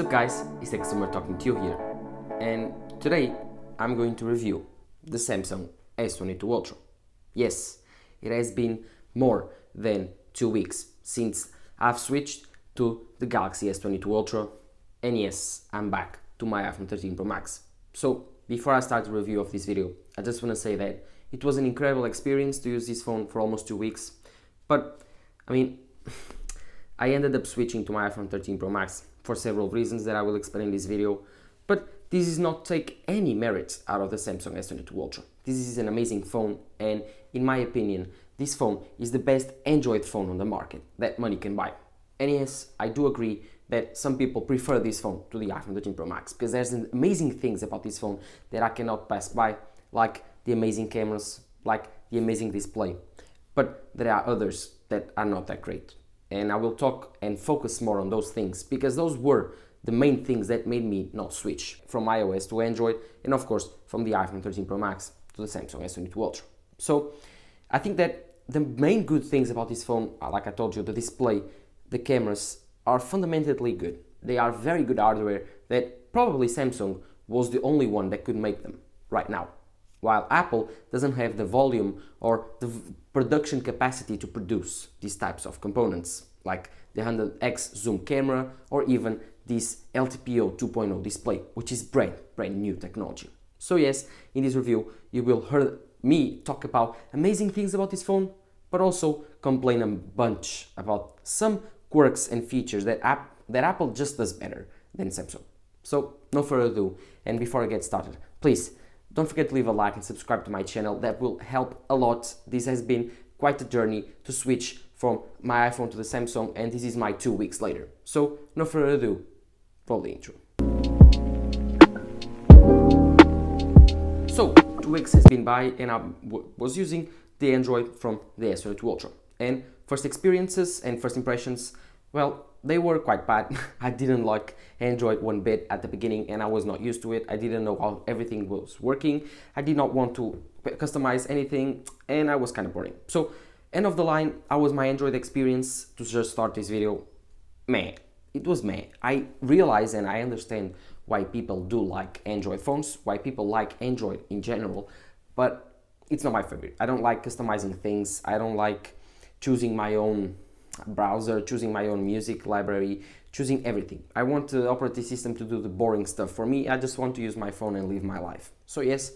What's up guys, it's Exynos talking to you here, and today I'm going to review the Samsung S22 Ultra. Yes, it has been more than 2 weeks since I've switched to the Galaxy S22 Ultra, and yes, I'm back to my iPhone 13 Pro Max. So before I start the review of this video, I just want to say that it was an incredible experience to use this phone for almost 2 weeks, but I ended up switching to my iPhone 13 Pro Max for several reasons that I will explain in this video, but this does not take any merit out of the Samsung S22 Ultra. This is an amazing phone, and in my opinion, this phone is the best Android phone on the market that money can buy. And yes, I do agree that some people prefer this phone to the iPhone 13 Pro Max because there's amazing things about this phone that I cannot pass by, like the amazing cameras, like the amazing display. But there are others that are not that great. And I will talk and focus more on those things because those were the main things that made me not switch from iOS to Android, and of course from the iPhone 13 Pro Max to the Samsung S22 Ultra. So I think that the main good things about this phone are, like I told you, the display, the cameras are fundamentally good. They are very good hardware that probably Samsung was the only one that could make them right now, while Apple doesn't have the volume or the production capacity to produce these types of components, like the 100x zoom camera or even this LTPO 2.0 display, which is brand new technology. So yes, in this review you will hear me talk about amazing things about this phone, but also complain a bunch about some quirks and features that Apple just does better than Samsung. So no further ado, and before I get started, please don't forget to leave a like and subscribe to my channel. That will help a lot. This has been quite a journey to switch from my iPhone to the Samsung, and this is my 2 weeks later. So no further ado, roll the intro. So 2 weeks has been by, and I was using the Android from the S22 Ultra. And first experiences and first impressions, well, they were quite bad. I didn't like Android one bit at the beginning, and I was not used to it. I didn't know how everything was working. I did not want to customize anything, and I was kind of boring. So end of the line, I was my Android experience to just start this video. Meh. It was meh. I realize and I understand why people do like Android phones, why people like Android in general, but it's not my favorite. I don't like customizing things. I don't like choosing my own browser, choosing my own music library, choosing everything. I want the operating system to do the boring stuff for me. I just want to use my phone and live my life. So yes,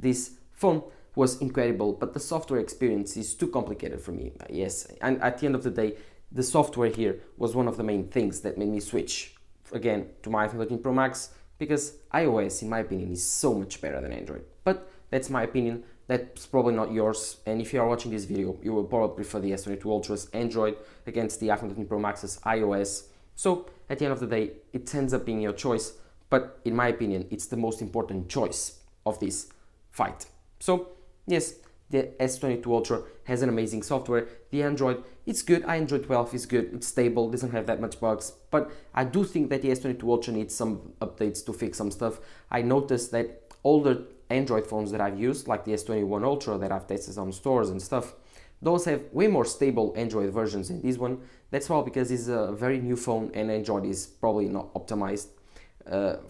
this phone was incredible, but the software experience is too complicated for me. Yes, and at the end of the day, the software here was one of the main things that made me switch again to my iPhone 13 Pro Max, because iOS, in my opinion, is so much better than Android. But that's my opinion. That's probably not yours, and if you are watching this video, you will probably prefer the S22 Ultra's Android against the iPhone 13 Pro Max's iOS. So at the end of the day, it ends up being your choice, but in my opinion, it's the most important choice of this fight. So yes, the S22 Ultra has an amazing software. The Android, it's good. Android 12 is good. It's stable, doesn't have that much bugs, but I do think that the S22 Ultra needs some updates to fix some stuff. I noticed that older Android phones that I've used, like the S21 Ultra that I've tested on stores and stuff, those have way more stable Android versions than this one. That's all because it's a very new phone and Android is probably not optimized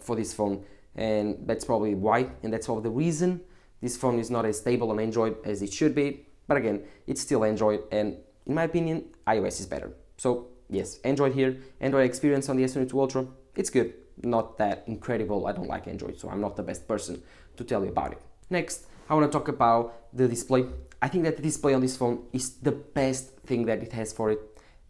for this phone, and that's probably why, and that's all the reason this phone is not as stable on Android as it should be. But again, it's still Android, and in my opinion, iOS is better. So yes, Android here, Android experience on the S22 Ultra, it's good. Not that incredible. I don't like Android, so I'm not the best person to tell you about it. Next, I want to talk about the display. I think that the display on this phone is the best thing that it has for it.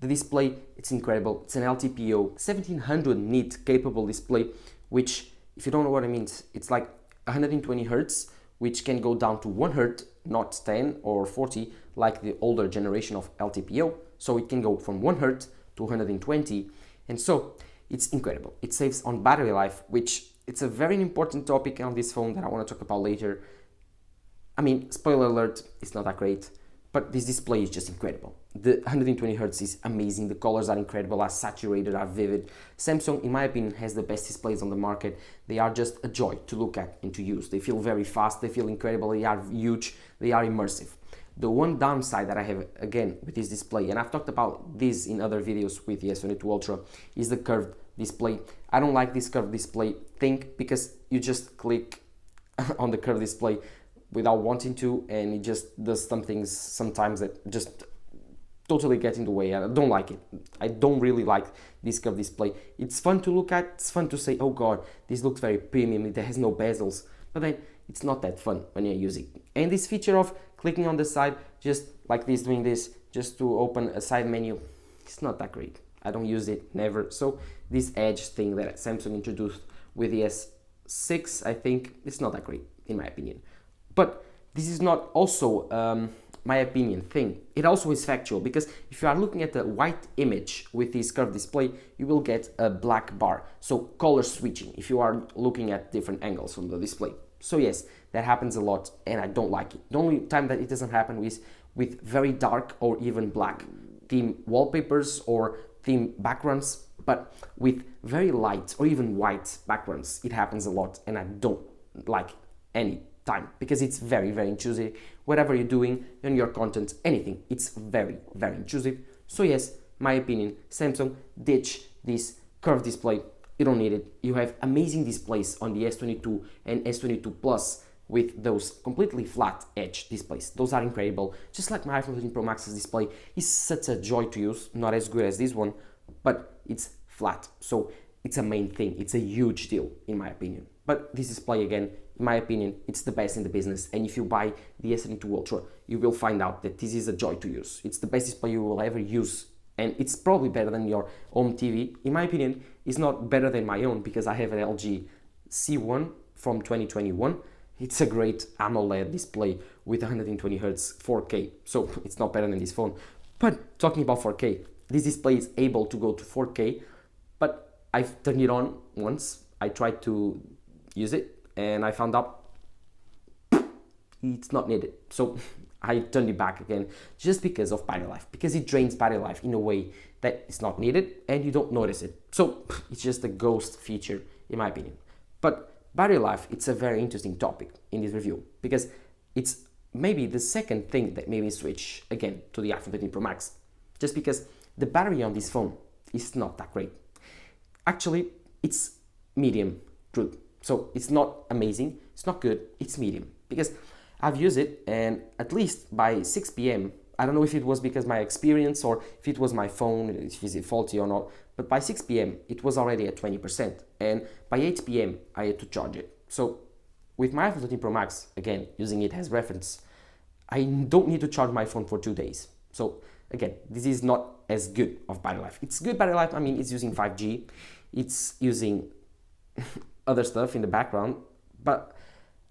The display, it's incredible. It's an LTPO 1700 nit capable display, which, if you don't know what it means, it's like 120 Hz, which can go down to 1 Hz, not 10 or 40, like the older generation of LTPO. So it can go from 1 Hz to 120, and so it's incredible. It saves on battery life, which it's a very important topic on this phone that I want to talk about later. I mean, spoiler alert, it's not that great, but this display is just incredible. The 120 Hz is amazing. The colors are incredible, are saturated, are vivid. Samsung, in my opinion, has the best displays on the market. They are just a joy to look at and to use. They feel very fast, they feel incredible, they are huge, they are immersive. The one downside that I have, again, with this display, and I've talked about this in other videos with the S22 Ultra, is the curved display. I don't like this curved display thing because you just click on the curved display without wanting to, and it just does some things sometimes that just totally get in the way. I don't like it. I don't really like this curved display. It's fun to look at, it's fun to say, oh god, this looks very premium, it has no bezels, but then it's not that fun when you're using it. And this feature of clicking on the side, just like this, doing this, just to open a side menu, it's not that great. I don't use it, never. So this edge thing that Samsung introduced with the S6, I think it's not that great, in my opinion. But this is not also my opinion thing. It also is factual, because if you are looking at the white image with this curved display, you will get a black bar. So color switching if you are looking at different angles from the display. So yes, that happens a lot and I don't like it. The only time that it doesn't happen is with very dark or even black theme wallpapers or theme backgrounds, but with very light or even white backgrounds, it happens a lot and I don't like any time, because it's very, very intrusive. Whatever you're doing on your content, anything, it's very, very intrusive. So yes, my opinion, Samsung, ditch this curved display. You don't need it. You have amazing displays on the S22 and S22 Plus with those completely flat edge displays. Those are incredible. Just like my iPhone 13 Pro Max's display is such a joy to use, not as good as this one, but it's flat. So it's a main thing. It's a huge deal in my opinion. But this display, again, in my opinion, it's the best in the business. And if you buy the S22 Ultra, you will find out that this is a joy to use. It's the best display you will ever use. And it's probably better than your home TV. In my opinion, it's not better than my own because I have an LG C1 from 2021. It's a great AMOLED display with 120 Hz 4K. So it's not better than this phone. But talking about 4K, this display is able to go to 4K, but I've turned it on once. I tried to use it and I found out it's not needed. So I turned it back again just because of battery life, because it drains battery life in a way that it's not needed and you don't notice it. So it's just a ghost feature in my opinion. But battery life, it's a very interesting topic in this review because it's maybe the second thing that made me switch again to the iPhone 13 Pro Max, just because the battery on this phone is not that great. Actually, it's medium good. So it's not amazing, it's not good, it's medium. Because I've used it and at least by 6 p.m, I don't know if it was because my experience or if it was my phone, if it's faulty or not, but by 6 p.m. it was already at 20% and by 8 p.m. I had to charge it. So with my iPhone 13 Pro Max, again, using it as reference, I don't need to charge my phone for 2 days. So again, this is not as good of battery life. It's good battery life, I mean, it's using 5G, it's using other stuff in the background, but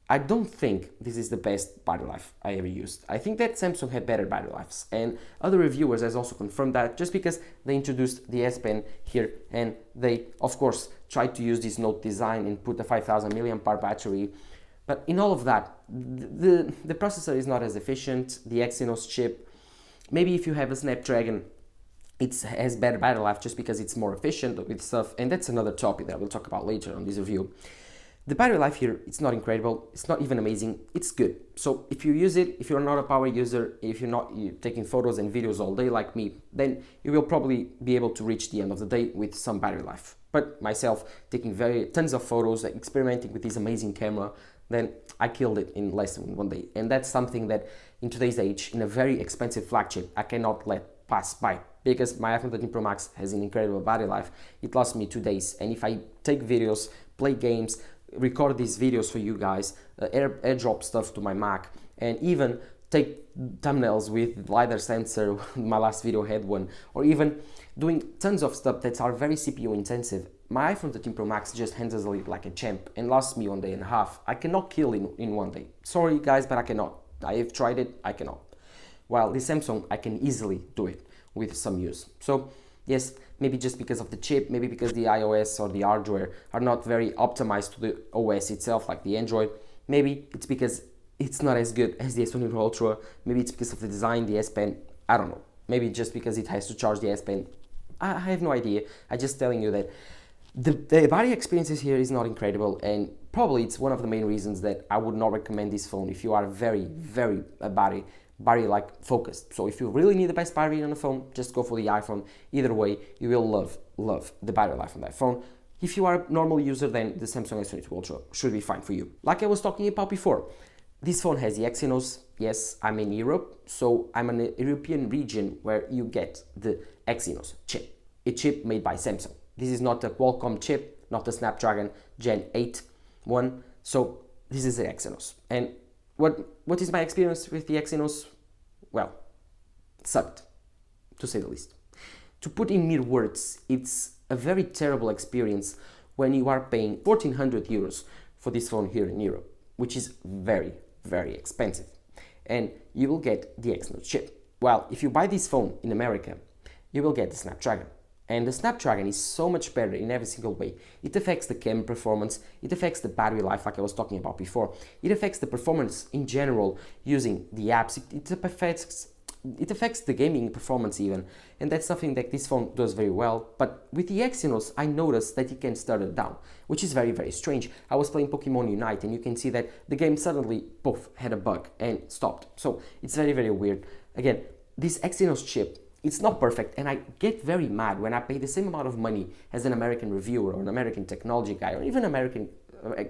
I don't think this is the best battery life I ever used. I think that Samsung had better battery lives, and other reviewers has also confirmed that, just because they introduced the S Pen here and they of course tried to use this Note design and put a 5000 mAh battery, but in all of that the processor is not as efficient. The Exynos chip, maybe if you have a Snapdragon, it has better battery life just because it's more efficient with stuff, and that's another topic that we'll talk about later on this review. The battery life here, it's not incredible, it's not even amazing, it's good. So if you use it, if you're not a power user, if you're not taking photos and videos all day like me, then you will probably be able to reach the end of the day with some battery life. But myself, taking tons of photos, experimenting with this amazing camera, then I killed it in less than 1 day. And that's something that in today's age, in a very expensive flagship, I cannot let pass by. Because my iPhone 13 Pro Max has an incredible battery life. It lasts me 2 days, and if I take videos, play games, record these videos for you guys, airdrop stuff to my Mac, and even take thumbnails with LiDAR sensor, my last video had one, or even doing tons of stuff that are very CPU intensive, my iPhone 13 Pro Max just handles it like a champ and lasts me 1.5 days. I cannot kill in 1 day. Sorry guys, but I cannot. I have tried it, I cannot. While the Samsung, I can easily do it with some use. So yes, maybe just because of the chip, maybe because the iOS or the hardware are not very optimized to the OS itself, like the Android. Maybe it's because it's not as good as the S22 Ultra. Maybe it's because of the design, the S Pen. I don't know. Maybe just because it has to charge the S Pen. I have no idea. I'm just telling you that the battery experiences here is not incredible, and probably it's one of the main reasons that I would not recommend this phone if you are very, very battery battery like focused. So if you really need the best battery on the phone, just go for the iPhone. Either way, you will love the battery life on that phone. If you are a normal user, then the Samsung S22 Ultra should be fine for you. Like I was talking about before, this phone has the Exynos. Yes, I'm in Europe, so I'm in a European region where you get the Exynos chip, a chip made by Samsung. This is not a Qualcomm chip, not the Snapdragon Gen 8 one, so this is the Exynos. And what is my experience with the Exynos? Well, it sucked, to say the least. To put in mere words, it's a very terrible experience when you are paying 1400 euros for this phone here in Europe, which is very, very expensive. And you will get the Exynos chip. Well, if you buy this phone in America, you will get the Snapdragon. And the Snapdragon is so much better in every single way. It affects the camera performance, it affects the battery life like I was talking about before, it affects the performance in general using the apps, it affects the gaming performance even, and that's something that this phone does very well. But with the Exynos, I noticed that it can stutter down, which is very, very strange. I was playing Pokemon Unite and you can see that the game suddenly, poof, had a bug and stopped. So it's very, very weird. Again, this Exynos chip, it's not perfect, and I get very mad when I pay the same amount of money as an American reviewer or an American technology guy or even American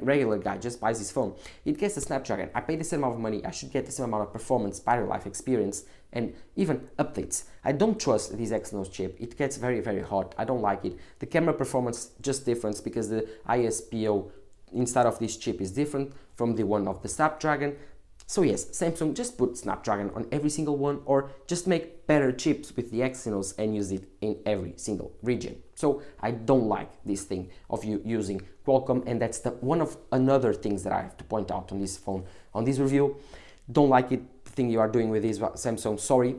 regular guy just buys his phone. It gets the Snapdragon. I pay the same amount of money. I should get the same amount of performance, battery life, experience, and even updates. I don't trust this Exynos chip. It gets very, very hot. I don't like it. The camera performance just different because the ISPO inside of this chip is different from the one of the Snapdragon. So yes, Samsung, just put Snapdragon on every single one, or just make better chips with the Exynos and use it in every single region. So I don't like this thing of you using Qualcomm, and that's one of another things that I have to point out on this phone, on this review. Don't like it, the thing you are doing with this Samsung, sorry.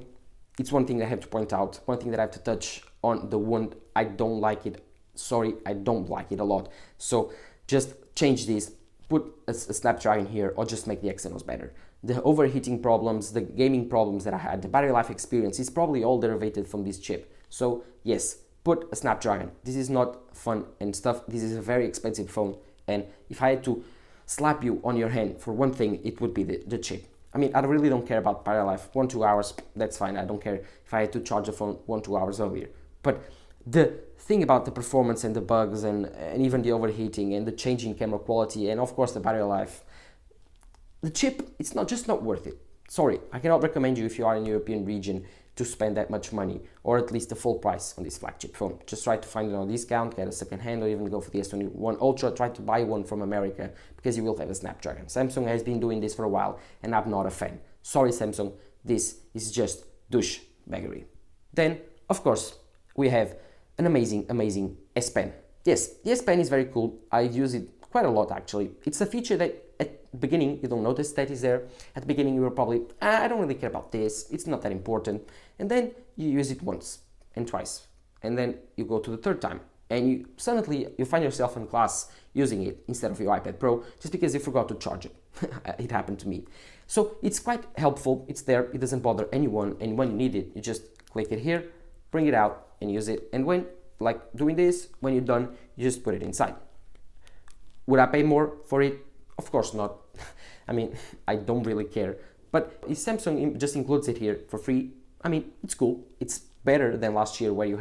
It's one thing I have to point out, one thing that I have to touch on, the one I don't like it, sorry, I don't like it a lot. So just change this. Put a Snapdragon here, or just make the Exynos better. The overheating problems, the gaming problems that I had, the battery life experience is probably all derivated from this chip. So yes, put a Snapdragon. This is not fun and stuff. This is a very expensive phone, and if I had to slap you on your hand for one thing, it would be the chip. I mean, I really don't care about battery life. 1-2 hours, that's fine. I don't care if I had to charge the phone 1-2 hours earlier. But the thing about the performance and the bugs and even the overheating and the changing camera quality and of course the battery life, the chip, it's not worth it. Sorry, I cannot recommend you if you are in the European region to spend that much money, or at least the full price on this flagship phone. Just try to find it on discount, get a second hand, or even go for the S21 Ultra. Try to buy one from America because you will have a Snapdragon. Samsung has been doing this for a while and I'm not a fan. Sorry Samsung, this is just douchebaggery. Then, of course, we have an amazing S Pen. Yes, the S Pen is very cool. I use it quite a lot actually. It's a feature that at the beginning you don't notice that is there. At the beginning you were probably, I don't really care about this, it's not that important. And then you use it once and twice. And then you go to the third time and you suddenly you find yourself in class using it instead of your iPad Pro just because you forgot to charge it. It happened to me. So it's quite helpful, it's there, it doesn't bother anyone, and when you need it, you just click it here, bring it out and use it, and when, like doing this, when you're done, you just put it inside. Would I pay more for it? Of course not. I mean, I don't really care. But if Samsung just includes it here for free, I mean, it's cool. It's better than last year where you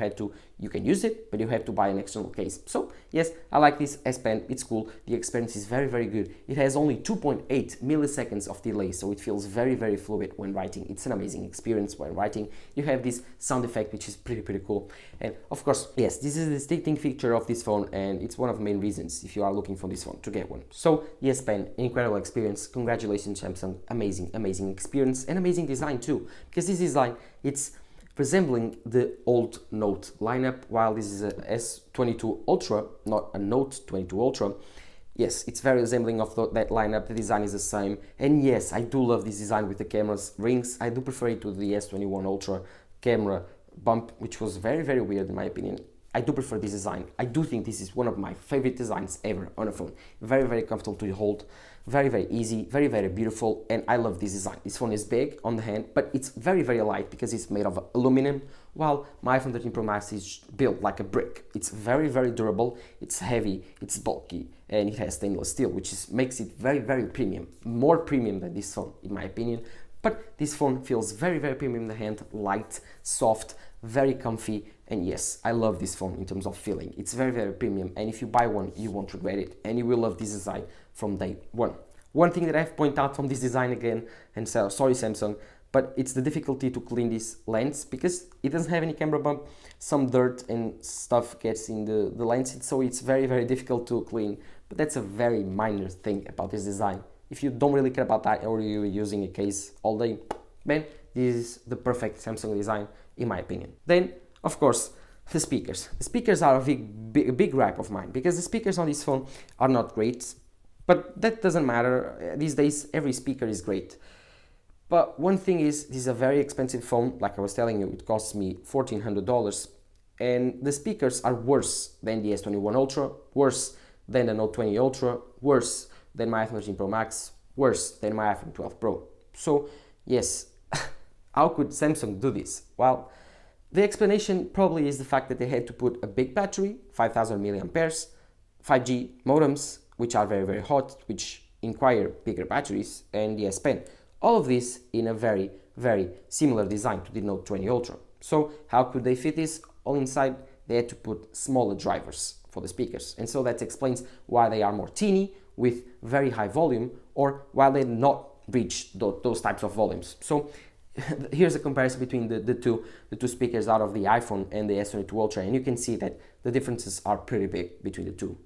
can use it, but you have to buy an external case. So yes, I like this S Pen, it's cool. The experience is very, very good. It has only 2.8 milliseconds of delay, so it feels very, very fluid when writing. It's an amazing experience when writing. You have this sound effect, which is pretty cool. And of course, yes, this is the distinctive feature of this phone, and it's one of the main reasons if you are looking for this phone to get one. So the S Pen, incredible experience. Congratulations, Samsung. Amazing experience and amazing design too, because this design, it's resembling the old Note lineup, while this is a S22 Ultra, not a Note 22 Ultra. Yes, it's very resembling of that lineup, the design is the same, and yes, I do love this design with the camera's rings. I do prefer it to the S21 Ultra camera bump, which was very, very weird in my opinion. I do prefer this design. I do think this is one of my favorite designs ever on a phone. Very, very comfortable to hold, very, very easy, very, very beautiful, and I love this design. This phone is big on the hand, but it's very, very light because it's made of aluminum, while my iPhone 13 Pro Max is built like a brick. It's very, very durable, it's heavy, it's bulky, and it has stainless steel, which makes it very, very premium, more premium than this phone, in my opinion. But this phone feels very, very premium in the hand, light, soft, very comfy, and yes, I love this phone in terms of feeling. It's very, very premium, and if you buy one, you won't regret it, and you will love this design from day one. One thing that I have pointed out from this design again, and so, sorry Samsung, but it's the difficulty to clean this lens because it doesn't have any camera bump. Some dirt and stuff gets in the lens, so it's very, very difficult to clean. But that's a very minor thing about this design. If you don't really care about that or you're using a case all day, man, this is the perfect Samsung design in my opinion. Then, of course, the speakers. The speakers are a big gripe of mine because the speakers on this phone are not great, but that doesn't matter. These days, every speaker is great. But one thing is, this is a very expensive phone. Like I was telling you, it costs me $1,400, and the speakers are worse than the S21 Ultra, worse than the Note 20 Ultra, worse than my iPhone 13 Pro Max, worse than my iPhone 12 Pro. So yes, how could Samsung do this? Well, the explanation probably is the fact that they had to put a big battery, 5000 milliamperes, 5G modems, which are very, very hot, which require bigger batteries, and the S Pen. All of this in a very, very similar design to the Note 20 Ultra. So how could they fit this all inside? They had to put smaller drivers for the speakers. And so that explains why they are more teeny with very high volume, or why they not reach those types of volumes. So here's a comparison between the two speakers out of the iPhone and the S22 Ultra, and you can see that the differences are pretty big between the two.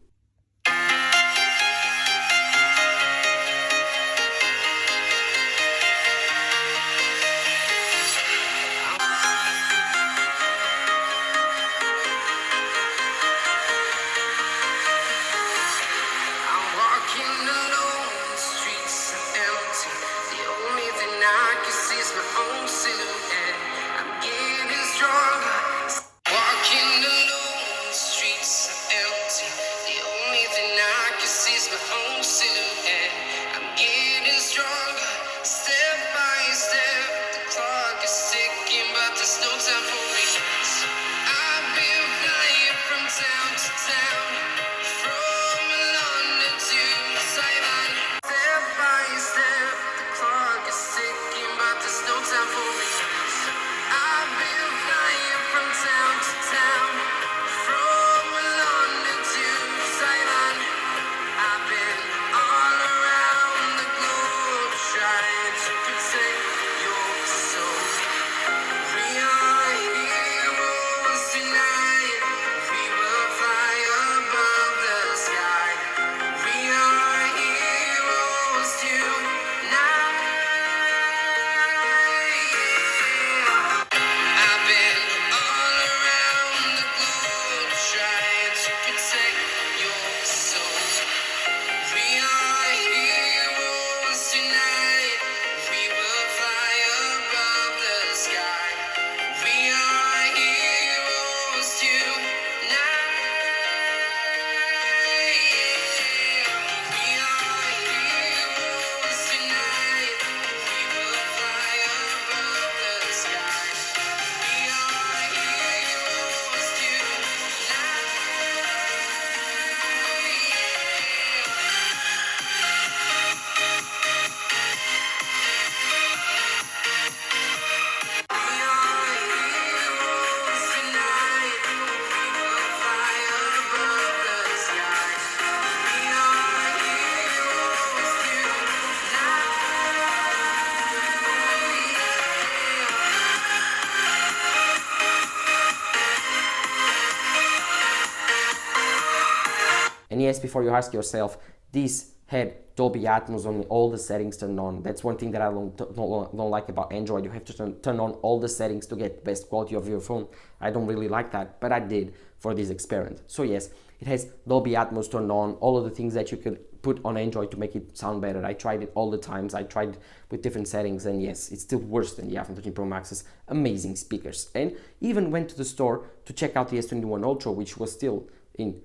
And yes, before you ask yourself, this had Dolby Atmos on all the settings turned on. That's one thing that I don't like about Android. You have to turn on all the settings to get the best quality of your phone. I don't really like that, but I did for this experiment. So yes, it has Dolby Atmos turned on, all of the things that you could put on Android to make it sound better. I tried it all the times. I tried with different settings, and yes, it's still worse than the iPhone 13 Pro Max's amazing speakers. And even went to the store to check out the S21 Ultra, which was still in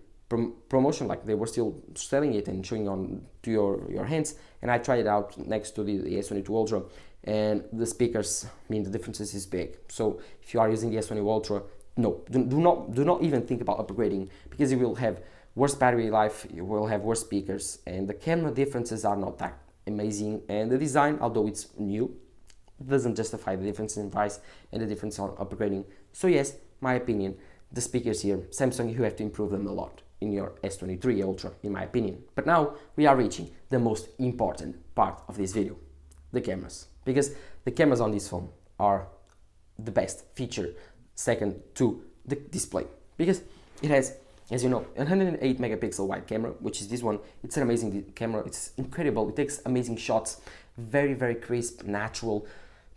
promotion, like they were still selling it and showing on to your hands, and I tried it out next to the S22 Ultra, and the speakers, I mean, the differences is big. So if you are using the S22 Ultra, no, do not even think about upgrading, because you will have worse battery life, you will have worse speakers, and the camera differences are not that amazing. And the design, although it's new, doesn't justify the difference in price and the difference on upgrading. So yes, my opinion, the speakers here, Samsung, you have to improve them a lot in your S23 Ultra, in my opinion. But now we are reaching the most important part of this video, the cameras. Because the cameras on this phone are the best feature second to the display. Because it has, as you know, a 108 megapixel wide camera, which is this one. It's an amazing camera. It's incredible. It takes amazing shots, very, very crisp, natural.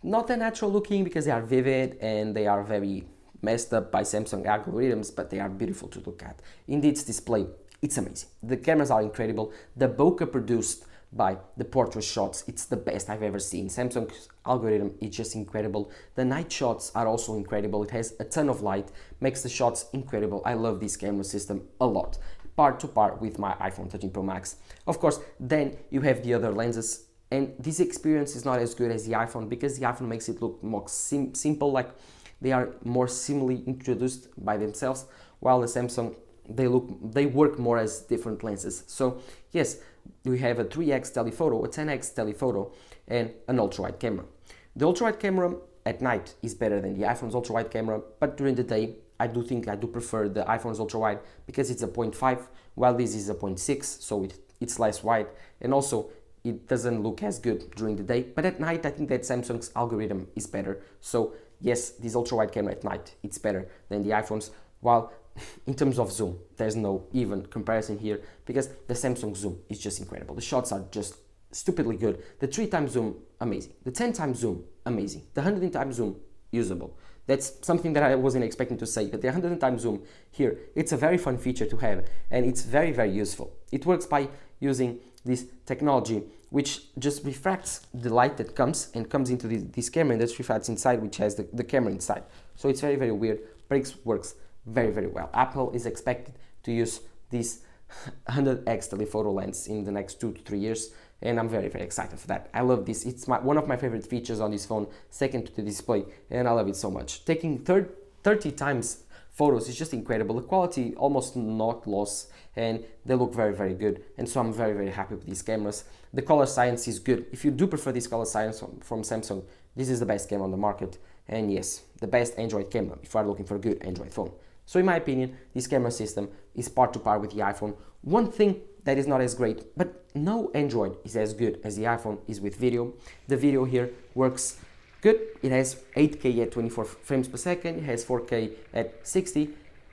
Not that natural looking because they are vivid and they are very messed up by Samsung algorithms, but they are beautiful to look at. Indeed, its display, it's amazing. The cameras are incredible. The bokeh produced by the portrait shots, it's the best I've ever seen. Samsung's algorithm is just incredible. The night shots are also incredible. It has a ton of light, makes the shots incredible. I love this camera system a lot, par to par with my iPhone 13 Pro Max. Of course, then you have the other lenses, and this experience is not as good as the iPhone because the iPhone makes it look more simple, like they are more simply introduced by themselves, while the Samsung, they work more as different lenses. So yes, we have a 3x telephoto, a 10x telephoto, and an ultra-wide camera. The ultra-wide camera at night is better than the iPhone's ultra-wide camera, but during the day, I do prefer the iPhone's ultra-wide because it's a 0.5, while this is a 0.6, so it's less wide, and also it doesn't look as good during the day. But at night, I think that Samsung's algorithm is better. So yes, this ultra-wide camera at night, it's better than the iPhone's, while in terms of zoom, there's no even comparison here because the Samsung zoom is just incredible. The shots are just stupidly good. The 3x zoom, amazing. The 10x zoom, amazing. The 100x zoom, usable. That's something that I wasn't expecting to say, but the 100x zoom here, it's a very fun feature to have, and it's very, very useful. It works by using this technology which just refracts the light that comes into this camera, and that refracts inside, which has the camera inside. So it's very, very weird, but it works very, very well. Apple is expected to use this 100x telephoto lens in the next 2 to 3 years, and I'm very, very excited for that. I love this. It's one of my favorite features on this phone, second to the display, and I love it so much. Taking 30 times photos is just incredible. The quality almost not lost, and they look very, very good, and so I'm very, very happy with these cameras. The color science is good. If you do prefer this color science from Samsung, this is the best camera on the market, and yes, the best Android camera if you are looking for a good Android phone. So in my opinion, this camera system is par to par with the iPhone. One thing that is not as great, but no Android is as good as the iPhone, is with video. The video here works good. It has 8K at 24 frames per second, it has 4K at 60,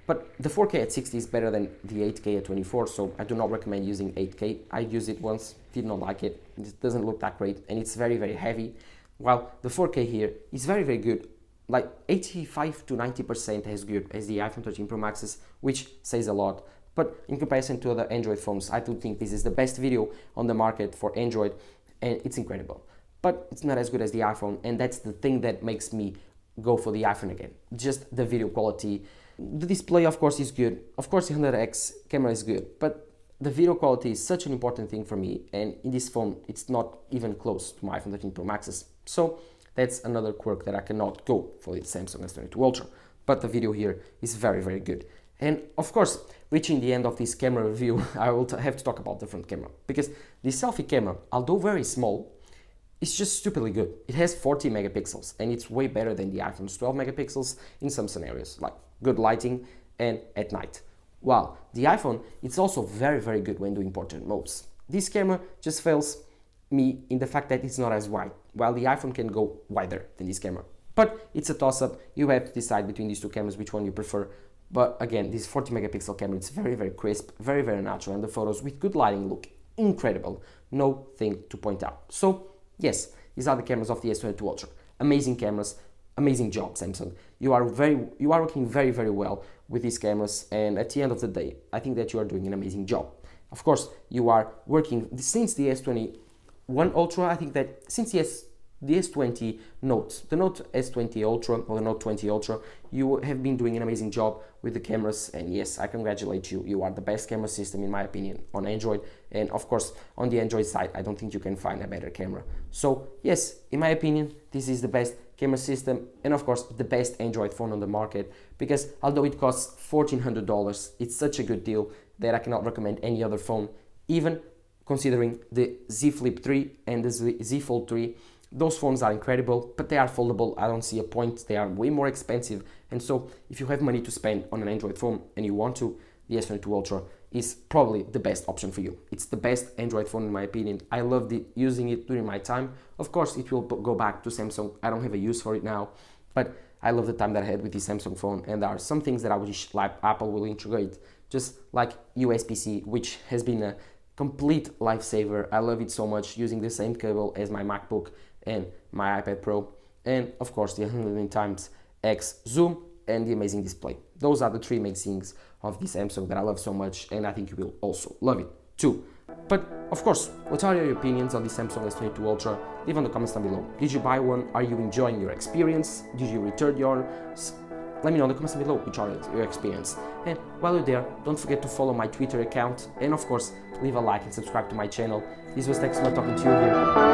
but the 4K at 60 is better than the 8K at 24, so I do not recommend using 8K. I used it once, did not like it. It doesn't look that great, and it's very, very heavy, while the 4K here is very, very good. Like 85 to 90% as good as the iPhone 13 Pro Maxes, which says a lot. But in comparison to other Android phones, I do think this is the best video on the market for Android, and it's incredible. But it's not as good as the iPhone, and that's the thing that makes me go for the iPhone again. Just the video quality. The display, of course, is good. Of course, the 100x camera is good, but the video quality is such an important thing for me, and in this phone, it's not even close to my iPhone 13 Pro Maxes. So that's another quirk that I cannot go for the Samsung S22 Ultra, but the video here is very, very good. And of course, reaching the end of this camera review, I will have to talk about the front camera, because the selfie camera, although very small, it's just stupidly good. It has 40 megapixels, and it's way better than the iPhone's 12 megapixels in some scenarios, like good lighting and at night. While the iPhone, it's also very, very good when doing portrait modes. This camera just fails me in the fact that it's not as wide, while the iPhone can go wider than this camera. But it's a toss-up. You have to decide between these two cameras which one you prefer. But again, this 40 megapixel camera, it's very, very crisp, very, very natural, and the photos with good lighting look incredible. No thing to point out. So yes, these are the cameras of the S22 Ultra. Amazing cameras, amazing job, Samsung. You are working very, very well with these cameras, and at the end of the day, I think that you are doing an amazing job. Of course, you are working since the S21 Ultra. I think that since the S20 Note, the Note S20 Ultra or the Note 20 Ultra, you have been doing an amazing job with the cameras, and yes, I congratulate you. You are the best camera system in my opinion on Android, and of course on the Android side, I don't think you can find a better camera. So yes, in my opinion, this is the best camera system, and of course the best Android phone on the market, because although it costs $1,400, it's such a good deal that I cannot recommend any other phone, even considering the Z Flip 3 and the Z Fold 3. Those phones are incredible, but they are foldable. I don't see a point. They are way more expensive. And so if you have money to spend on an Android phone and you want to, the S22 Ultra is probably the best option for you. It's the best Android phone in my opinion. I loved using it during my time. Of course, it will go back to Samsung. I don't have a use for it now, but I love the time that I had with the Samsung phone, and there are some things that I wish like Apple will integrate, just like USB-C, which has been a complete lifesaver. I love it so much, using the same cable as my MacBook and my iPad Pro, and of course the 100x X zoom and the amazing display. Those are the three main things of the Samsung that I love so much, and I think you will also love it too. But of course, what are your opinions on the Samsung S22 Ultra? Leave in the comments down below. Did you buy one? Are you enjoying your experience? Did you return yours? Let me know in the comments down below which are your experience. And while you're there, don't forget to follow my Twitter account, and of course, leave a like and subscribe to my channel. This was Texma talking to you here.